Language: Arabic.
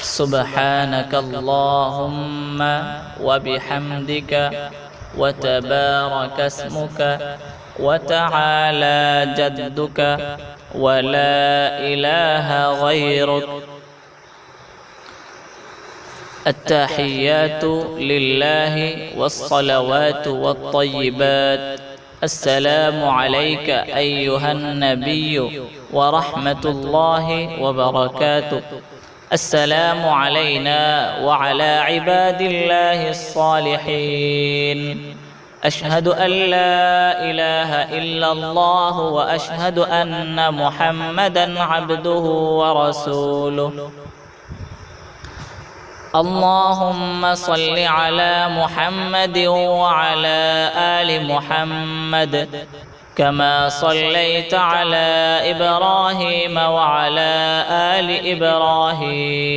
سبحانك اللهم وبحمدك وتبارك اسمك وتعالى جدك ولا إله غيرك. التحيات لله والصلوات والطيبات. السلام عليك أيها النبي ورحمة الله وبركاته. السلام علينا وعلى عباد الله الصالحين. أشهد أن لا إله إلا الله وأشهد أن محمدا عبده ورسوله. اللهم صل على محمد وعلى آل محمد كما صليت على إبراهيم وعلى آل إبراهيم